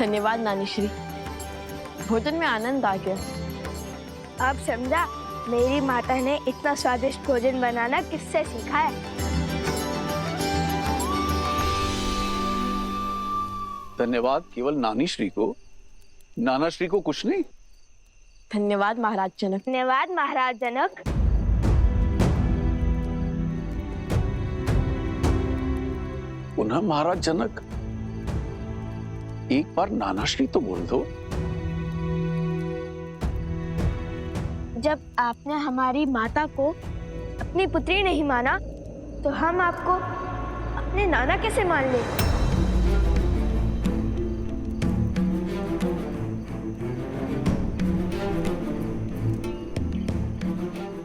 धन्यवाद नानी श्री, भोजन में आनंद आ गया। अब समझा मेरी माता ने इतना स्वादिष्ट भोजन बनाना किससे सीखा है। धन्यवाद केवल नानी श्री को, नाना श्री को कुछ नहीं। धन्यवाद महाराज जनक। धन्यवाद महाराज जनक। पुनः महाराज जनक, एक बार नाना श्री तो बोल दो। जब आपने हमारी माता को अपनी पुत्री नहीं माना, तो हम आपको अपने नाना कैसे मान ले?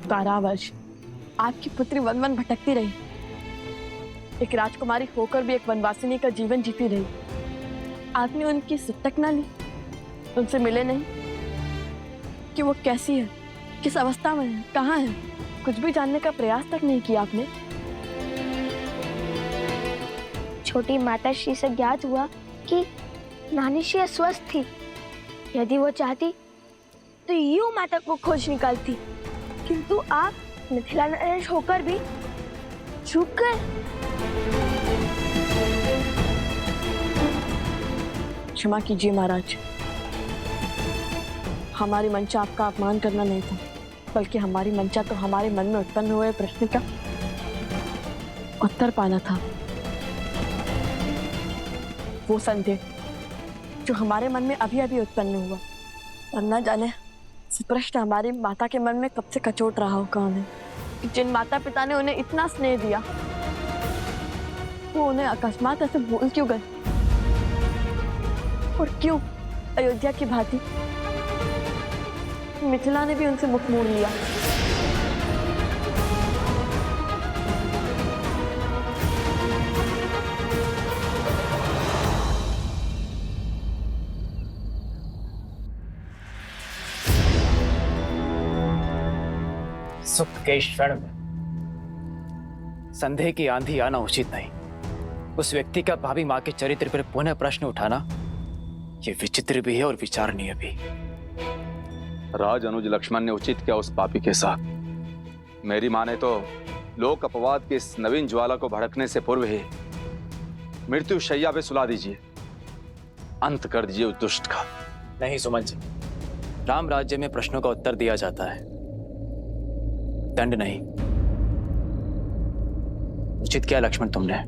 कारावास आपकी पुत्री वन वन भटकती रही, एक राजकुमारी होकर भी एक वनवासिनी का जीवन जीती रही। आपने उनकी सुतक ना ली, उनसे मिले नहीं कि वो कैसी है, किस अवस्था में है, कहाँ है, कुछ भी जानने का प्रयास तक नहीं किया आपने। छोटी माता श्री से ज्ञात हुआ कि नानी श्री अस्वस्थ थी। यदि वो चाहती तो यूं माता को खोज निकालती, किंतु आप मिथिला नरेश होकर भी चूक गए। क्षमा कीजिए महाराज, हमारी मंशा आपका अपमान करना नहीं था, बल्कि हमारी मंशा तो हमारे मन में उत्पन्न हुए प्रश्न का उत्तर पाना था। वो संदेह जो हमारे मन में अभी अभी उत्पन्न हुआ, और न जाने प्रश्न हमारी माता के मन में कब से कचोट रहा होगा उन्हें। जिन माता पिता ने उन्हें इतना स्नेह दिया, वो उन्हें अकस्मात ऐसे भूल क्यों गए, और क्यों अयोध्या की भांति मिथिला ने भी उनसे मुख मोड़ लिया। सुख के क्षण में संदेह की आंधी आना उचित नहीं। उस व्यक्ति का भाभी मां के चरित्र पर पुनः प्रश्न उठाना ये विचित्र भी है और विचारणीय भी। राज अनुज लक्ष्मण ने उचित किया उस पापी के साथ। मेरी मां ने तो लोक अपवाद की इस नवीन ज्वाला को भड़कने से पूर्व ही मृत्यु शैया पे सुला दीजिए, अंत कर दीजिए उस दुष्ट का। नहीं सुमन जी, राम राज्य में प्रश्नों का उत्तर दिया जाता है, दंड नहीं। उचित किया लक्ष्मण तुमने,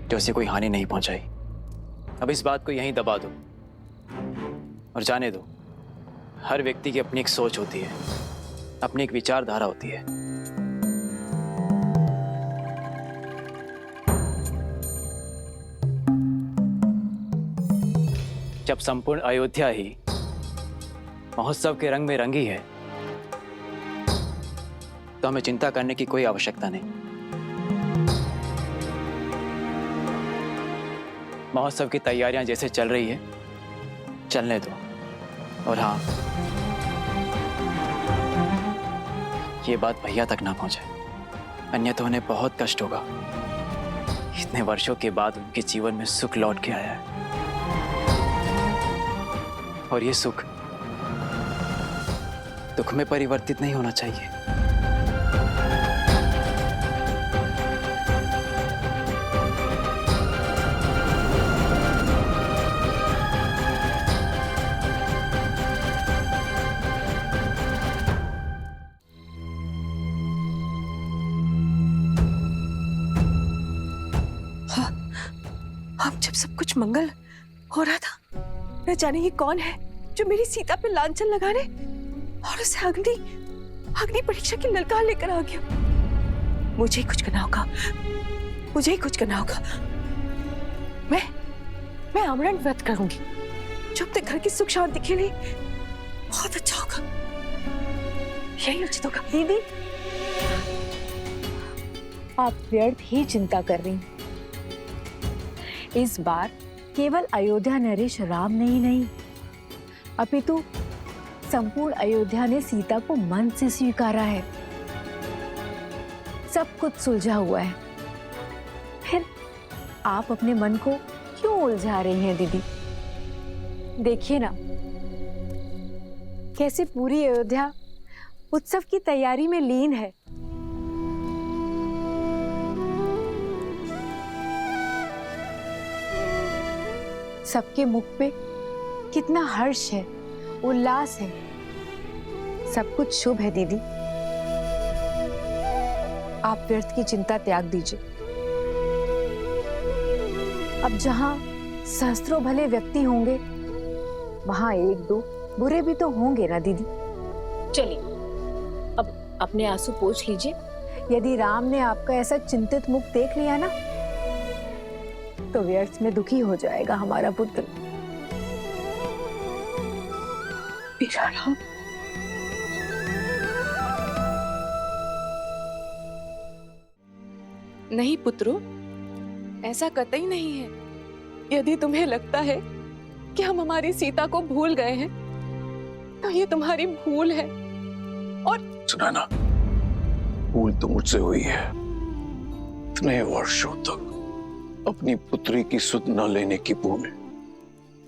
जो उसे कोई हानि नहीं पहुंचाई। अब इस बात को यहीं दबा दो और जाने दो, हर व्यक्ति की अपनी एक सोच होती है, अपनी एक विचारधारा होती है। जब संपूर्ण अयोध्या ही महोत्सव के रंग में रंगी है, तो हमें चिंता करने की कोई आवश्यकता नहीं। महोत्सव की तैयारियां जैसे चल रही है, चलने दो। और हाँ, ये बात भैया तक ना पहुंचे, अन्यथा उन्हें बहुत कष्ट होगा। इतने वर्षों के बाद उनके जीवन में सुख लौट के आया है, और ये सुख दुख में परिवर्तित नहीं होना चाहिए। अब जब सब कुछ मंगल हो रहा था, न जाने ये कौन है जो मेरी सीता पे लांछन लगाने और उसे अग्नि परीक्षा की ललकार लेकर आ गया। मुझे ही कुछ करना होगा, मुझे ही कुछ करना होगा। मैं आमरण व्रत करूंगी, जो अपने घर की सुख शांति के लिए बहुत अच्छा होगा। यही उचित होगा। दीदी, आप व्यर्थ ही चिंता कर रही। इस बार केवल अयोध्या नरेश राम ने ही नहीं, अपितु संपूर्ण अयोध्या ने सीता को मन से स्वीकारा है। सब कुछ सुलझा हुआ है। फिर आप अपने मन को क्यों उलझा रही हैं दीदी? देखिए ना कैसे पूरी अयोध्या उत्सव की तैयारी में लीन है। सबके मुख पे कितना हर्ष है, उल्लास है। सब कुछ शुभ है दीदी। आप व्यर्थ की चिंता त्याग दीजिए। अब जहां सहस्त्रों भले व्यक्ति होंगे, वहां एक दो बुरे भी तो होंगे ना दीदी। चलिए अब अपने आंसू पोंछ लीजिए। यदि राम ने आपका ऐसा चिंतित मुख देख लिया ना, तो व्यर्थ में दुखी हो जाएगा हमारा पुत्र। मेरा राम, नहीं पुत्रो, ऐसा कतई नहीं है। यदि तुम्हें लगता है कि हम हमारी सीता को भूल गए हैं, तो ये तुम्हारी भूल है। और सुनैना, भूल तो मुझसे हुई है। इतने वर्षों तक अपनी पुत्री की सुध न लेने की भूल,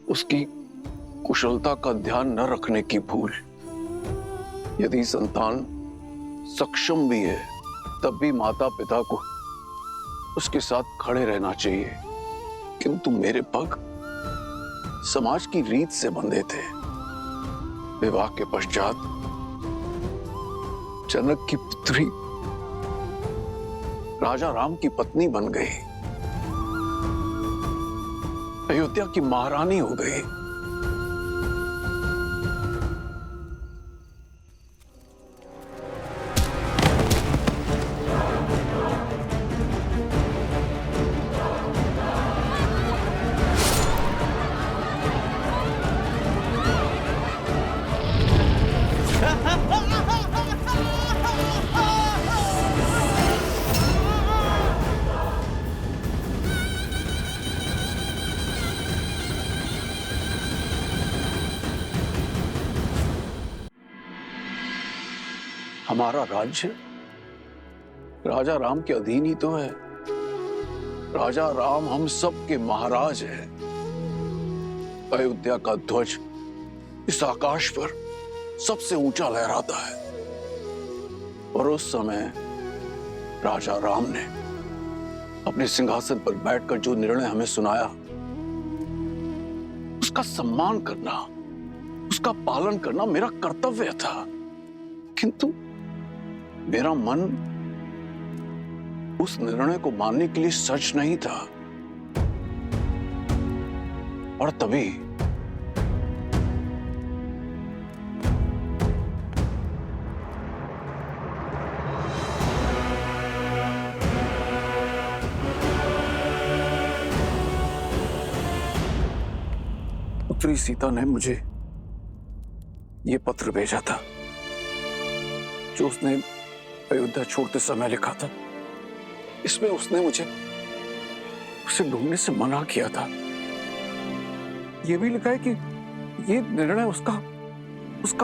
उसकी कुशलता का ध्यान न रखने की भूल। यदि संतान सक्षम भी है, तब भी माता पिता को उसके साथ खड़े रहना चाहिए। किंतु मेरे पग समाज की रीत से बंधे थे। विवाह के पश्चात जनक की पुत्री राजा राम की पत्नी बन गई, अयोध्या की महारानी हो गई। हमारा राज्य राजा राम के अधीन ही तो है। राजा राम हम सब के महाराज हैं। अयोध्या का ध्वज इस आकाश पर सबसे ऊंचा लहराता है। और उस समय राजा राम ने अपने सिंहासन पर बैठकर जो निर्णय हमें सुनाया, उसका सम्मान करना, उसका पालन करना मेरा कर्तव्य था। किंतु मेरा मन उस निर्णय को मानने के लिए सच नहीं था। और तभी पुत्री सीता ने मुझे ये पत्र भेजा था, जो उसने अयोध्या छोड़ते समय लिखा था। इसमें उसने मुझे उसे ढूंढने से मना किया था। यह भी लिखा है कि ये निर्णय उसका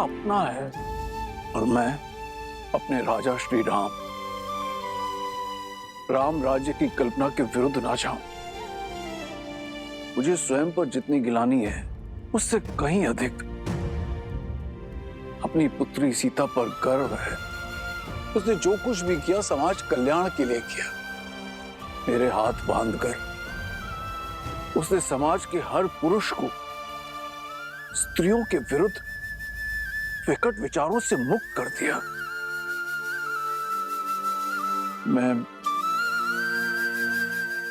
अपना है, और मैं अपने राजा श्री राम राज्य की कल्पना के विरुद्ध ना जाऊं। मुझे स्वयं पर जितनी गिलानी है, उससे कहीं अधिक अपनी पुत्री सीता पर गर्व है। उसने जो कुछ भी किया समाज कल्याण के लिए किया। मेरे हाथ बांधकर उसने समाज के हर पुरुष को स्त्रियों के विरुद्ध विकट विचारों से मुक्त कर दिया। मैं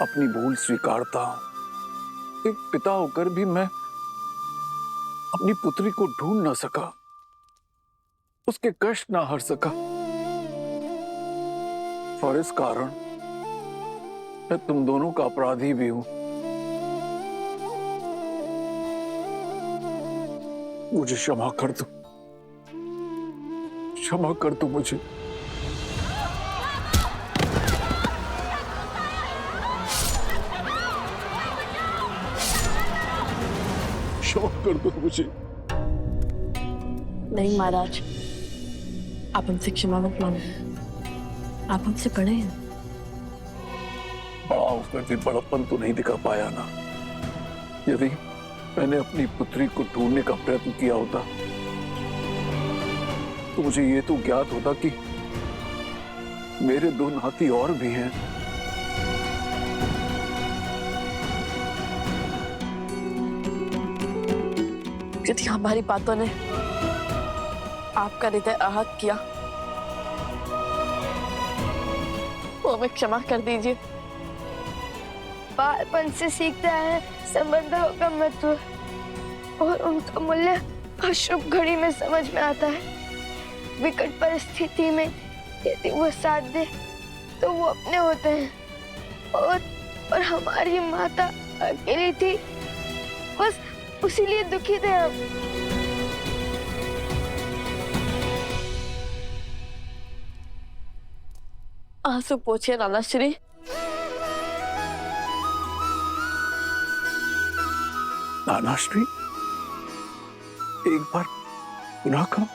अपनी भूल स्वीकारता हूं। एक पिता होकर भी मैं अपनी पुत्री को ढूंढ ना सका, उसके कष्ट ना हर सका। और इस कारण मैं तुम दोनों का अपराधी भी हूं। मुझे क्षमा कर दो, क्षमा कर दो मुझे। क्षमा कर दो मुझे। नहीं महाराज, आप हमसे क्षमा मत मांगो। आप हमसे बड़े हैं। बड़ा होकर भी बड़प्पन तो नहीं दिखा पाया ना। यदि मैंने अपनी पुत्री को ढूंढने का प्रयत्न किया होता तो मुझे ये तो ज्ञात होता कि मेरे 2 नाती और भी हैं। यदि हमारी बातों ने आपका हृदय आहत किया तो हमें क्षमा कर दीजिए। बालपन से सीखते हैं संबंधों का महत्व और उनका मूल्य अशुभ घड़ी में समझ में आता है। विकट परिस्थिति में यदि वो साथ दे तो वो अपने होते हैं और हमारी माता अकेली थी, बस उसीलिए दुखी थे हम। आंसू पोछिए नानाश्री। नानाश्री, एक बार पुनः कहो।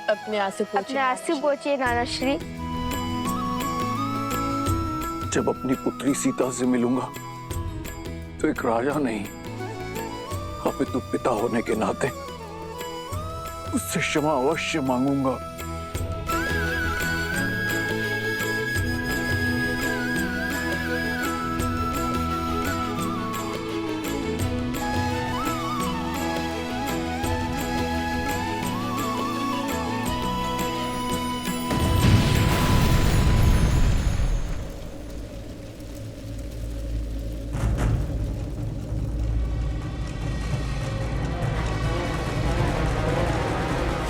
अपने आंसू अपने पोछिए। आंसू पोछिए नानाश्री। जब अपनी पुत्री सीता से मिलूंगा तो एक राजा नहीं अपितु पिता होने के नाते उससे क्षमा अवश्य मांगूंगा।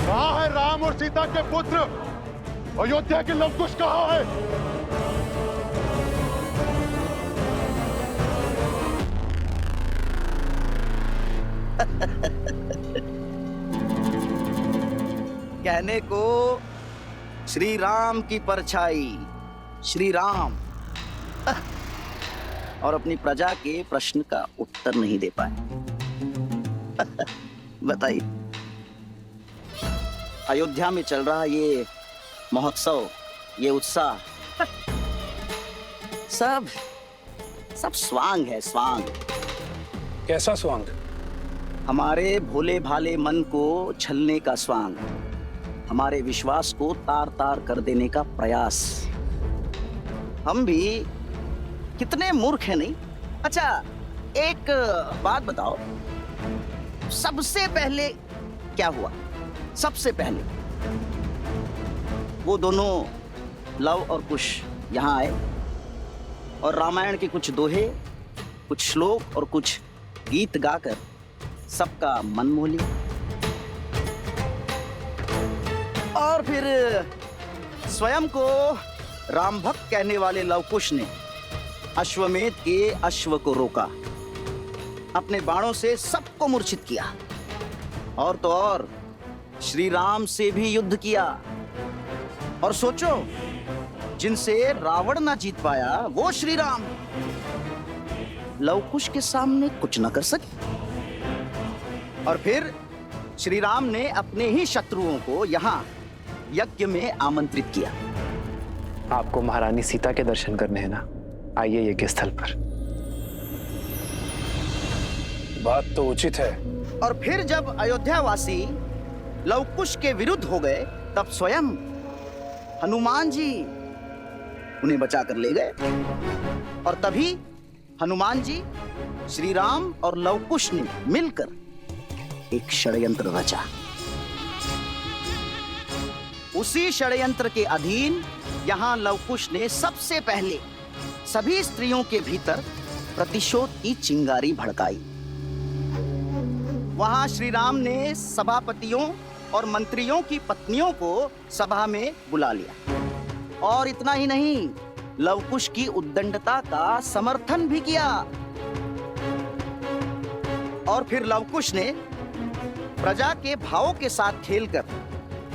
कहाँ है राम और सीता के पुत्र? अयोध्या के लव कुश कहाँ है? कहने को श्री राम की परछाई, श्री राम, और अपनी प्रजा के प्रश्न का उत्तर नहीं दे पाए। बताइए, अयोध्या में चल रहा ये महोत्सव, ये उत्साह, सब स्वांग है, स्वांग। कैसा स्वांग? हमारे भोले भाले मन को छलने का स्वांग, हमारे विश्वास को तार तार कर देने का प्रयास। हम भी कितने मूर्ख हैं, नहीं? अच्छा, एक बात बताओ, सबसे पहले क्या हुआ? सबसे पहले वो दोनों लव और कुश यहाँ आए और रामायण के कुछ दोहे, कुछ श्लोक और कुछ गीत गाकर सबका मन मोह लिया। और फिर स्वयं को राम भक्त कहने वाले लवकुश ने अश्वमेध के अश्व को रोका, अपने बाणों से सबको मूर्छित किया, और तो और श्री राम से भी युद्ध किया। और सोचो, जिनसे रावण ना जीत पाया वो श्री राम लवकुश के सामने कुछ न कर सके। और फिर श्री राम ने अपने ही शत्रुओं को यहाँ यज्ञ में आमंत्रित किया। आपको महारानी सीता के दर्शन करने हैं ना? आइए यज्ञ स्थल पर। बात तो उचित है। और फिर जब अयोध्यावासी लवकुश के विरुद्ध हो गए तब स्वयं हनुमान जी उन्हें बचा कर ले गए। और तभी हनुमान जी, श्री राम और लवकुश ने मिलकर एक षड्यंत्र रचा। उसी षड्यंत्र के अधीन यहां लवकुश ने सबसे पहले सभी स्त्रियों के भीतर प्रतिशोध की चिंगारी भड़काई। वहां श्री राम ने सभापतियों और मंत्रियों की पत्नियों को सभा में बुला लिया। और इतना ही नहीं, लवकुश की उद्दंडता का समर्थन भी किया। और फिर लवकुश ने प्रजा के भावों के साथ खेलकर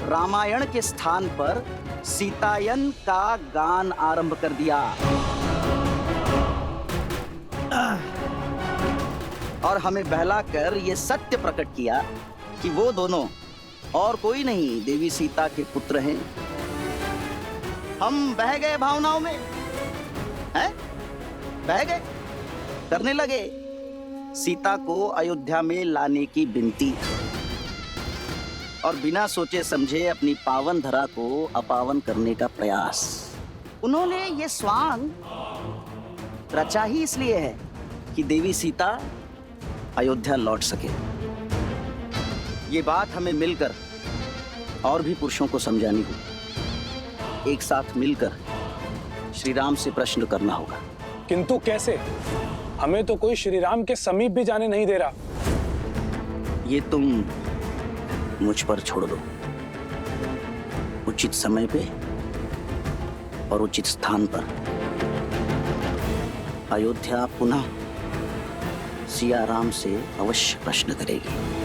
रामायण के स्थान पर सीतायन का गान आरंभ कर दिया। और हमें बहलाकर ये सत्य प्रकट किया कि वो दोनों और कोई नहीं, देवी सीता के पुत्र हैं। हम बह गए भावनाओं में, हैं? बह गए, करने लगे सीता को अयोध्या में लाने की विनती और बिना सोचे समझे अपनी पावन धरा को अपावन करने का प्रयास। उन्होंने ये स्वांग रचा ही इसलिए है कि देवी सीता अयोध्या लौट सके। ये बात हमें मिलकर और भी पुरुषों को समझानी होगी। एक साथ मिलकर श्री राम से प्रश्न करना होगा। किंतु कैसे? हमें तो कोई श्री राम के समीप भी जाने नहीं दे रहा। ये तुम मुझ पर छोड़ दो। उचित समय पे और उचित स्थान पर अयोध्या पुनः सिया राम से अवश्य प्रश्न करेगी।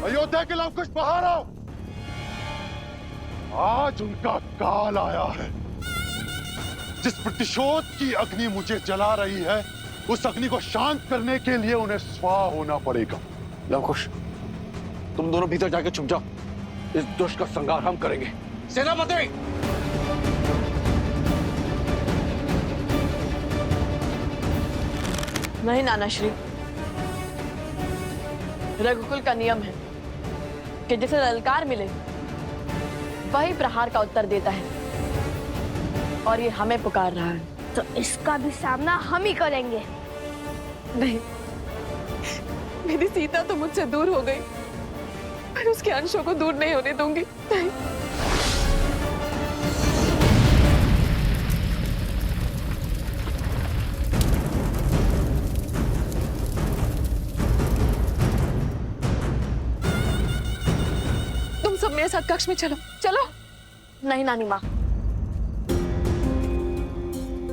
अयोध्या के लवकुश बाहर आओ। आज उनका काल आया है। जिस प्रतिशोध की अग्नि मुझे जला रही है, उस अग्नि को शांत करने के लिए उन्हें स्वाह होना पड़ेगा। लवकुश, तुम दोनों भीतर जाके छुप जाओ। इस दुष्ट का संहार हम करेंगे। सेनापति! नहीं नानाश्री, रघुकुल का नियम है कि जिसे ललकार मिले वही प्रहार का उत्तर देता है, और ये हमें पुकार रहा है। तो इसका भी सामना हम ही करेंगे। नहीं, मेरी सीता तो मुझसे दूर हो गई, पर उसके अंशों को दूर नहीं होने दूंगी। नहीं। तुम सब मेरे साथ कक्ष में चलो, चलो। नहीं नानी माँ,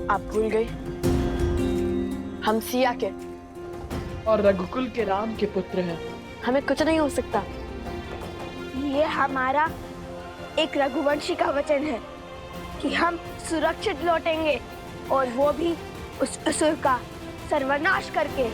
आप भूल गई हम सिया के और रघुकुल के राम के पुत्र हैं। हमें कुछ नहीं हो सकता। ये हमारा एक रघुवंशी का वचन है कि हम सुरक्षित लौटेंगे, और वो भी उस असुर का सर्वनाश करके।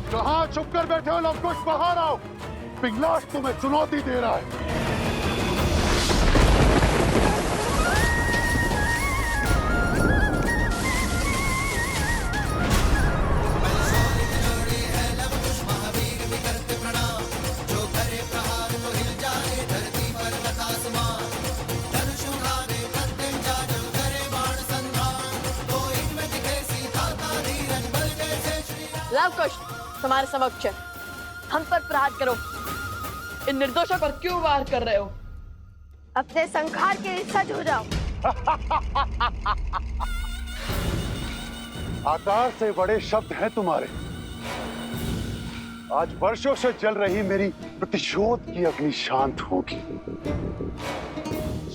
कहाँ छुप कर बैठे हो लवकुश? बाहर आओ। पिंगलाश तुम्हें चुनौती दे रहा है। लवकुश, तुम्हारे समक्ष है। हम पर प्रहार करो। इन निर्दोषों पर क्यों वार कर रहे हो? अपने संहार के लिए सज हो जाओ। आकाश से बड़े शब्द हैं तुम्हारे। आज वर्षों से जल रही मेरी प्रतिशोध की अग्नि शांत होगी।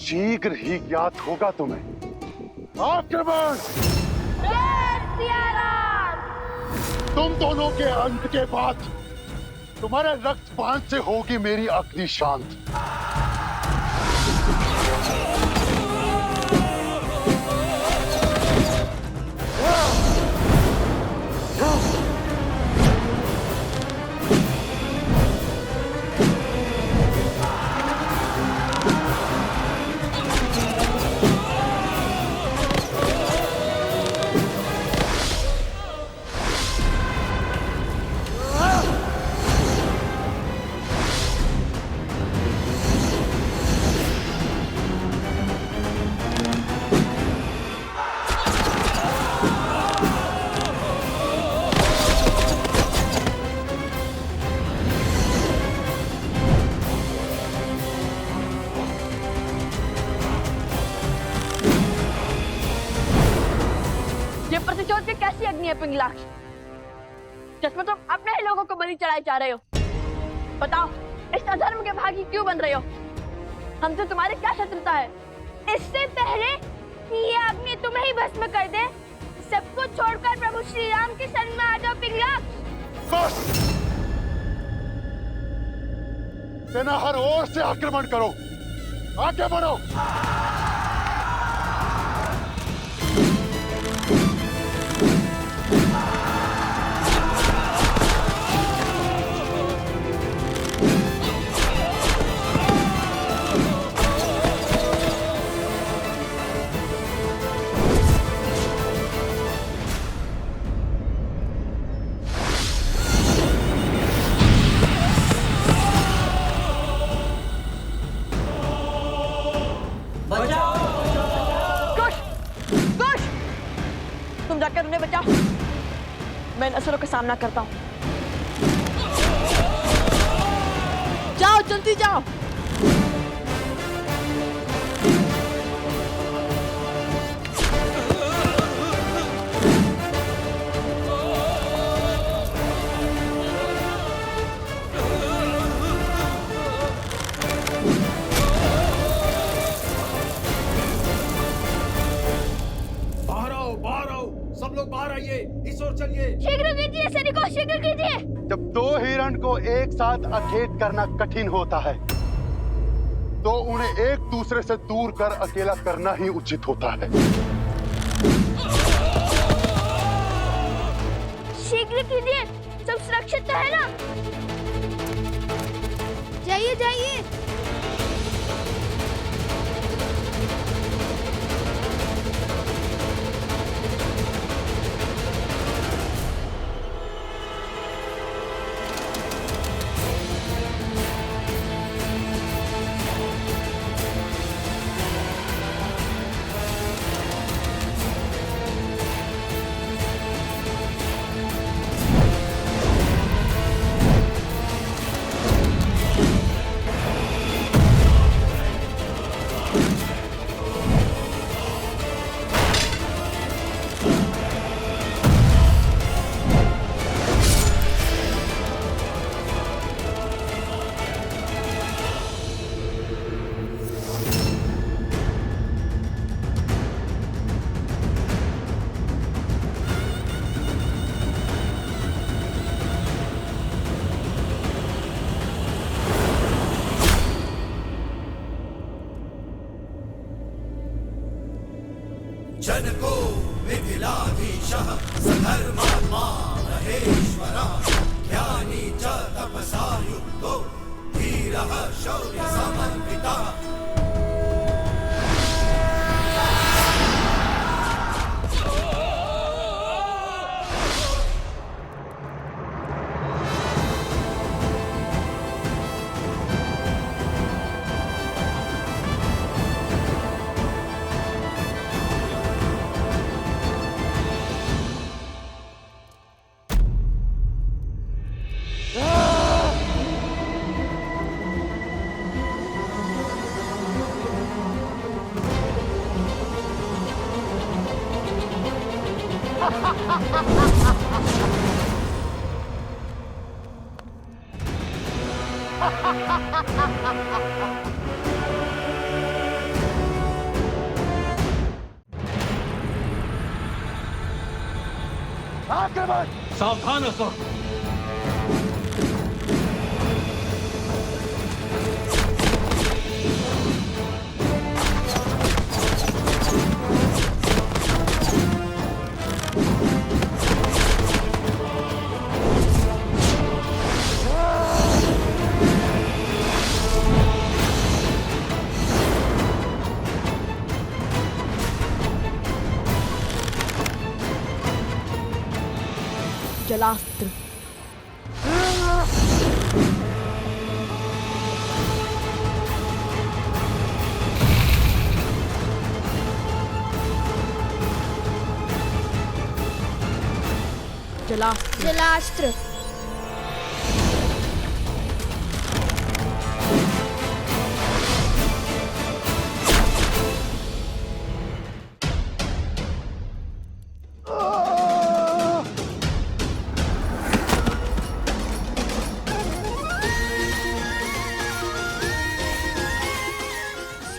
शीघ्र ही ज्ञात होगा तुम्हें। आक्रमण! तुम दोनों के अंत के बाद तुम्हारे रक्तपान से होगी मेरी अग्नि शांत। जोत की कैसी अग्नि है पिंगलाक्ष, जिसमें तुम अपने ही लोगों को बलि चढ़ाए जा रहे हो? बताओ, इस अधर्म के भागी क्यों बन रहे हो? हमसे तुम्हारी क्या शत्रुता है? इससे पहले कि ये अग्नि तुम्हें ही भस्म कर दे, सब कुछ छोड़कर प्रभु श्री राम के शरण में आ जाओ पिंगलाक्ष। बस! सेना हर ओर से आक्रमण करो, आगे बढ़ो। तुम जाकर उन्हें बचाओ, मैं इन असुरों का सामना करता हूँ। जाओ, जल्दी जाओ। सब लोग बाहर आइए, इस ओर चलिए। शीघ्र कीजिए सैनिकों, शीघ्र कीजिए। जब दो हिरण को एक साथ अखेट करना कठिन होता है, तो उन्हें एक दूसरे से दूर कर अकेला करना ही उचित होता है। शीघ्र कीजिए, सब सुरक्षित तो है ना? जाइए जाइए। जन को मिथिलाधीशः सधर्मात्मा महेश्वरः ज्ञानी च तपसा युक्तो धीरः शौर्य समन्वितः। सावधान असुर। जलास्त्र। जलास्त्र। जलास्त्र।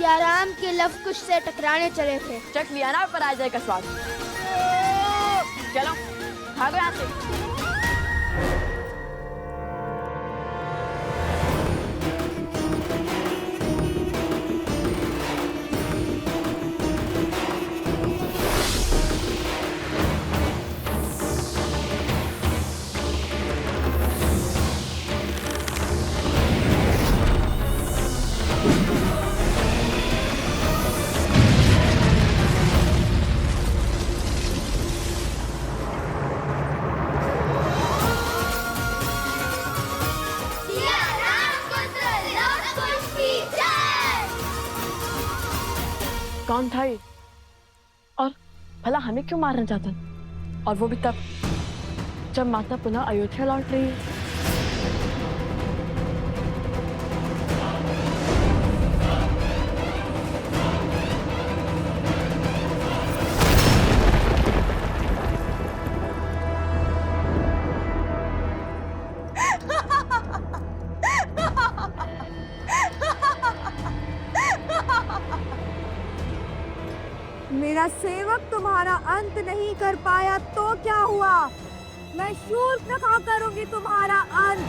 सियाराम के लव कुश से टकराने चले थे। चख लिया ना पराजय का स्वाद। चलो भागो यहाँ से। कौन था ये? और भला हमें क्यों मारना चाहता? और वो भी तब जब माता पुनः अयोध्या लौट रही है। मेरा सेवक तुम्हारा अंत नहीं कर पाया तो क्या हुआ? मैं शूर्पणखा करूंगी तुम्हारा अंत।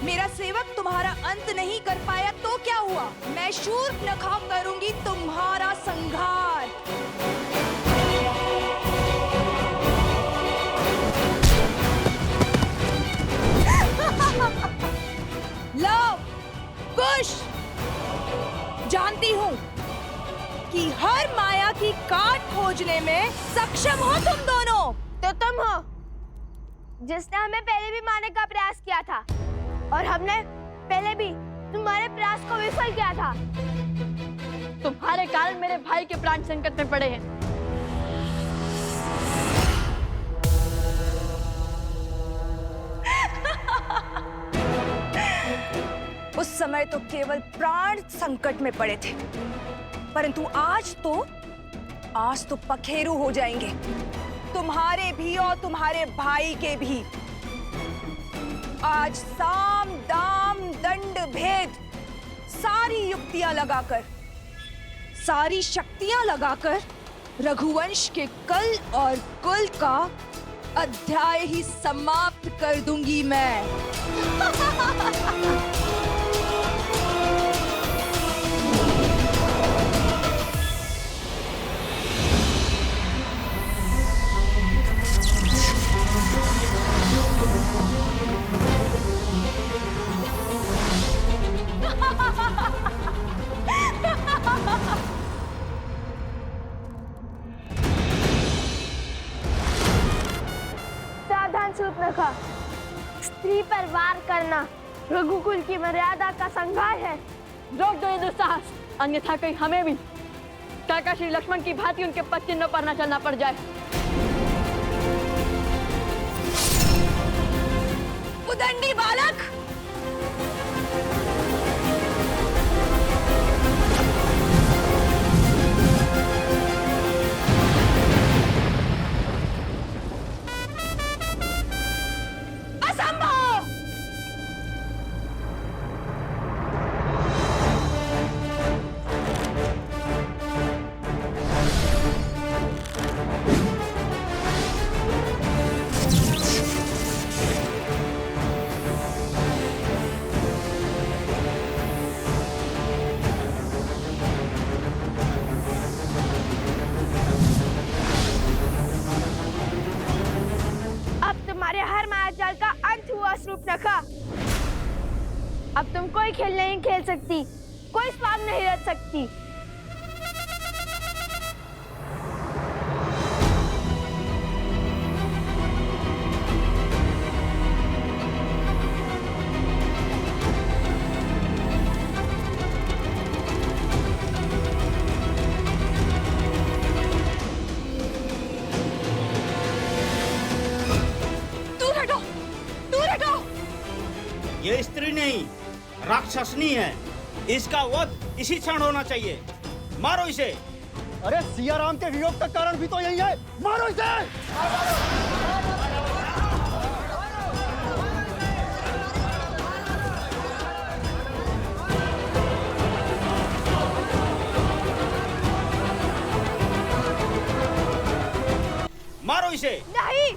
मेरा सेवक तुम्हारा अंत नहीं कर पाया तो क्या हुआ? मैं शूर्पणखा करूंगी तुम्हारा संहार। लव कुश, जानती हूँ कि हर माया की काट खोजने में सक्षम हो तुम दोनों। तो तुम हो जिसने हमें पहले भी मारने का प्रयास किया था, और हमने पहले भी तुम्हारे प्रयास को विफल किया था। तुम्हारे कारण मेरे भाई के प्राण संकट में पड़े हैं। उस समय तो केवल प्राण संकट में पड़े थे, परंतु आज तो पखेरु हो जाएंगे, तुम्हारे भी और तुम्हारे भाई के भी। आज साम दाम दंड भेद सारी युक्तियां लगाकर, सारी शक्तियां लगाकर रघुवंश के कल और कुल का अध्याय ही समाप्त कर दूंगी मैं। सावधान शूर्पणखा, स्त्री पर वार करना रघुकुल की मर्यादा का संघार है। रोक दो ये दुस्साहस, अन्यथा कहीं हमें भी काका श्री लक्ष्मण की भांति उनके पद चिन्हों पर न चलना पड़ जाए। उदंडी बालक, असंभव। शूर्पणखा, अब तुम कोई खेल नहीं खेल सकती, कोई स्वाद नहीं रच सकती। ये स्त्री नहीं, राक्षसनी है। इसका वध इसी क्षण होना चाहिए। मारो इसे। अरे सिया राम के वियोग का कारण भी तो यही है। मारो इसे। मारो इसे। नहीं।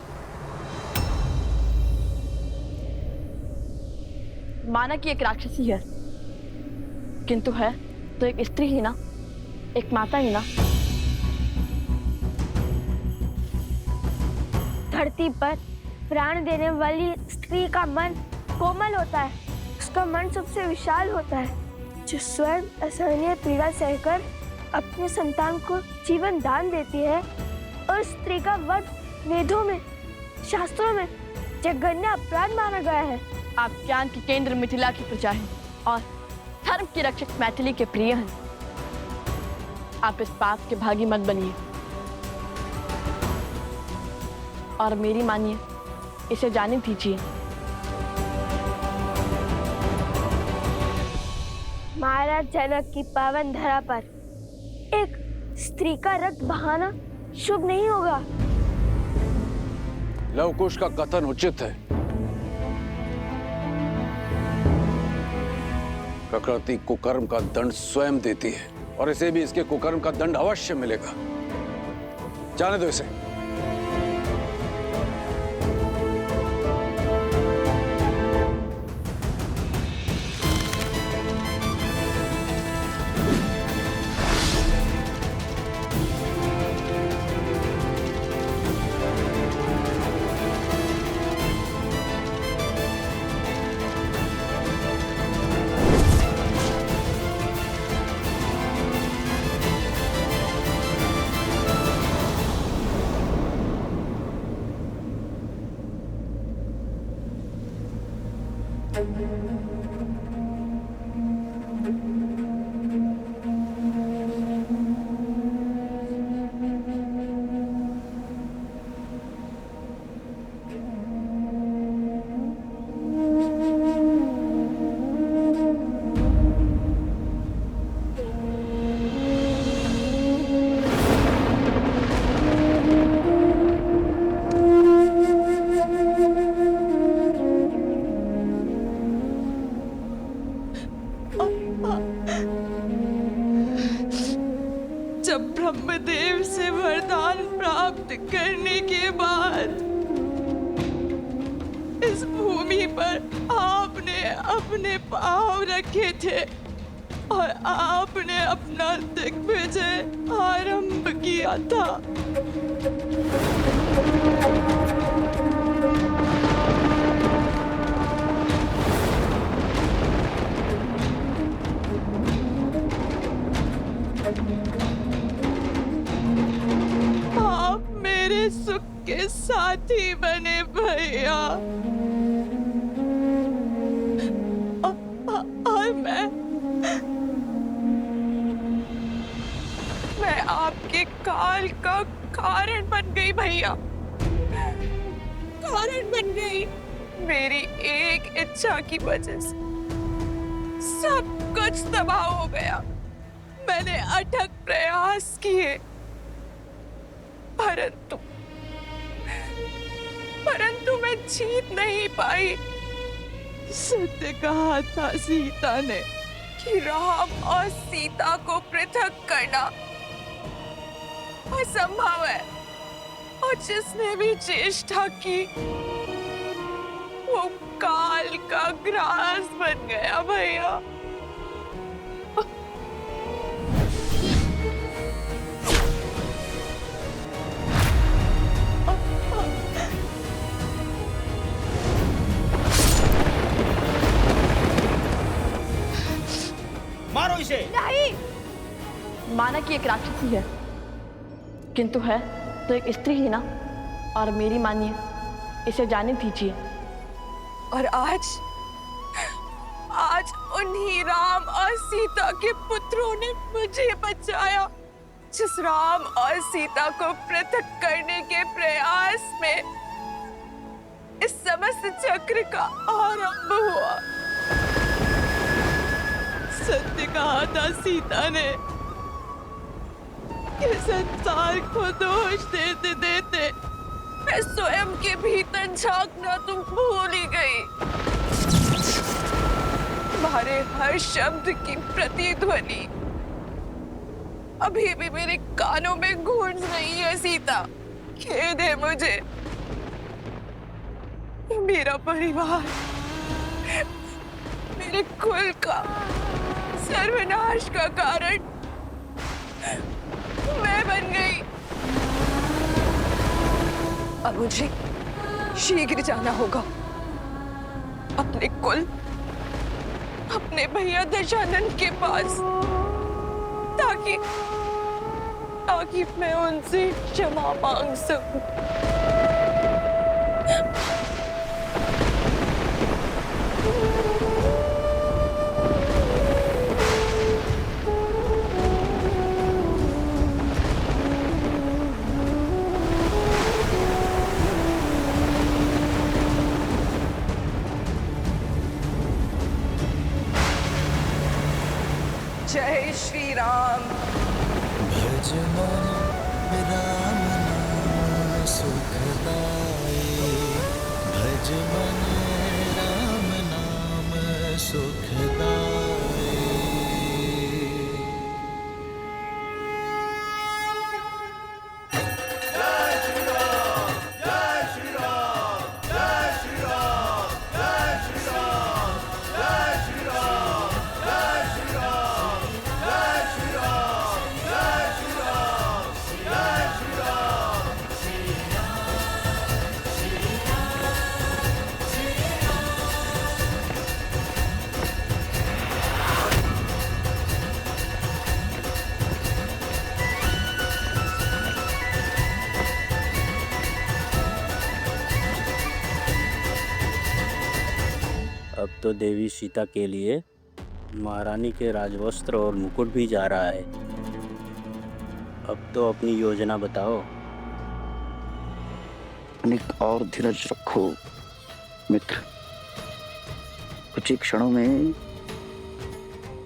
माना कि एक राक्षसी है, किंतु है तो एक स्त्री ही ना, एक माता ही ना। धरती पर प्राण देने वाली स्त्री का मन कोमल होता है, उसका मन सबसे विशाल होता है, जो स्वयं असहनीय पीड़ा सहकर अपने संतान को जीवन दान देती है। और स्त्री का वध वेदों में, शास्त्रों में जघन्य अपराध माना गया है। आप ज्ञान के केंद्र मिथिला की प्रजा हैं और धर्म की रक्षक मैथिली के प्रिय हैं। आप इस पाप के भागी मत बनिए और मेरी मानिए, इसे जाने दीजिए। महाराज जनक की पावन धरा पर एक स्त्री का रक्त बहाना शुभ नहीं होगा। लवकुश का कथन उचित है। प्रकृति कुकर्म का दंड स्वयं देती है और इसे भी इसके कुकर्म का दंड अवश्य मिलेगा। जाने दो इसे। जब ब्रह्मदेव से वरदान प्राप्त करने के बाद इस भूमि पर आपने अपने पांव रखे थे और आपने अपना दिग्विजय आरंभ किया था। आप मेरे सुख के साथी बने भैया। और मैं आपके काल का कारण बन गई भैया, कारण बन गई। मेरी एक इच्छा की वजह से सब कुछ तबाह हो गया। मैंने अथक प्रयास किए, परंतु मैं जीत नहीं पाई। सत्य कहा था सीता ने कि राम और सीता को पृथक करना असंभव है, और जिसने भी चेष्टा की वो काल का ग्रास बन गया भैया। मारो इसे। नहीं। माना कि एक राक्षसी है, किंतु है तो एक स्त्री ही ना, और मेरी मानिए, इसे जाने दीजिए। और आज उन्हीं राम और सीता के पुत्रों ने मुझे बचाया, जिस राम और सीता को पृथक करने के प्रयास में इस समस्त चक्र का आरंभ हुआ। सत्य कहा था सीता ने कि संसार को दोष देते देते मैं स्वयं के भीतर झांकना तुम भूल ही गई। तुम्हारे हर शब्द की प्रतिध्वनि अभी भी मेरे कानों में गूंज रही है सीता। खेद है मुझे। मेरा परिवार, मेरे कुल का सर्वनाश का कारण मैं बन गई। अब मुझे शीघ्र जाना होगा अपने कुल, अपने भैया दशानंद के पास, ताकि मैं उनसे क्षमा मांग सकूं। जय श्री राम। भज मन राम नाम सुखदाई, भज मन राम नाम सुखदाई। जय श्री राम, जय श्री राम, जय श्री राम, जय श्री राम, जय श्री राम, जय श्री राम, जय श्री राम, जय श्री राम, जय श्री राम, श्री राम, श्री राम, श्री अब तो देवी सीता के लिए महारानी के राजवस्त्र और मुकुट भी जा रहा है। अब तो अपनी योजना बताओ। अनेक और धीरज रखो मित्र। कुछ ही क्षणों में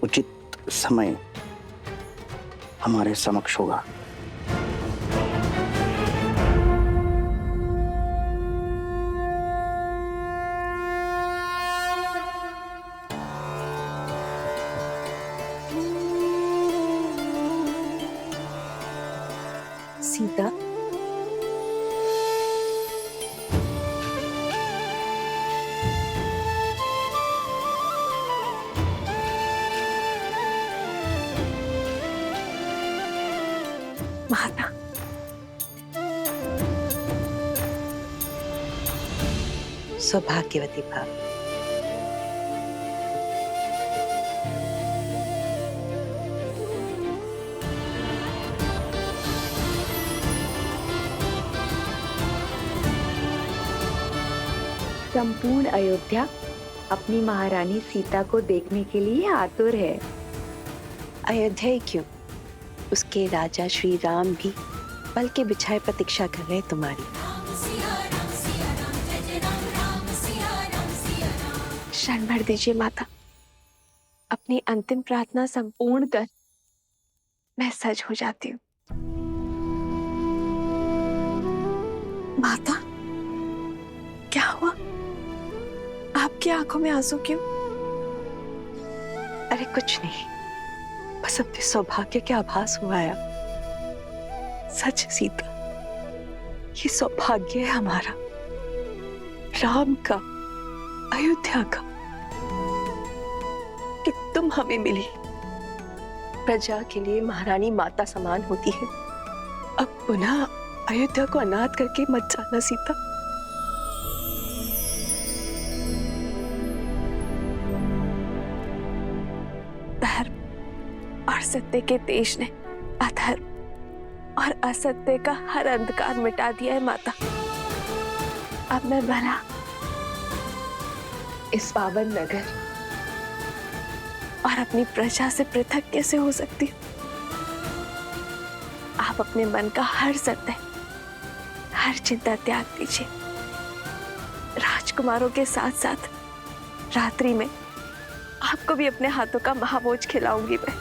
उचित समय हमारे समक्ष होगा। सीता, माता, सौभाग्यवती भाव। संपूर्ण अयोध्या अपनी महारानी सीता को देखने के लिए आतुर है। अयोध्या ही क्यों, उसके राजा श्री राम भी पल के बिछाए प्रतीक्षा कर रहे तुम्हारी। क्षण भर दीजिए माता, अपनी अंतिम प्रार्थना संपूर्ण कर मैं सज हो जाती हूँ। माता, क्या हुआ? आपकी आंखों में आंसू क्यों? अरे कुछ नहीं, बस अपने सौभाग्य के आभास हुआ है। सच सीता, ये सौभाग्य है हमारा, राम का, अयोध्या का, कि तुम हमें मिली। प्रजा के लिए महारानी माता समान होती है। अब पुनः अयोध्या को अनाथ करके मत जाना सीता। धर्म और सत्य के तेज ने अधर्म और असत्य का हर अंधकार मिटा दिया है माता। अब मैं भला इस पावन नगर और अपनी प्रजा से पृथक कैसे हो सकती हूँ? आप अपने मन का हर सत्य, हर चिंता त्याग दीजिए। राजकुमारों के साथ साथ रात्रि में आपको भी अपने हाथों का महाभोज खिलाऊंगी मैं।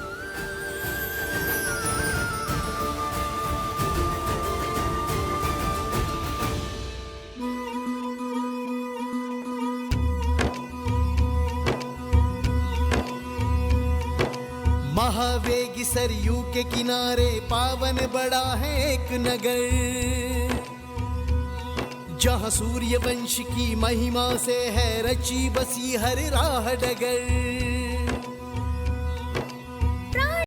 सरयू के किनारे पावन बड़ा है एक नगर, जहाँ सूर्य वंश की महिमा से है रची बसी हर राह डगर।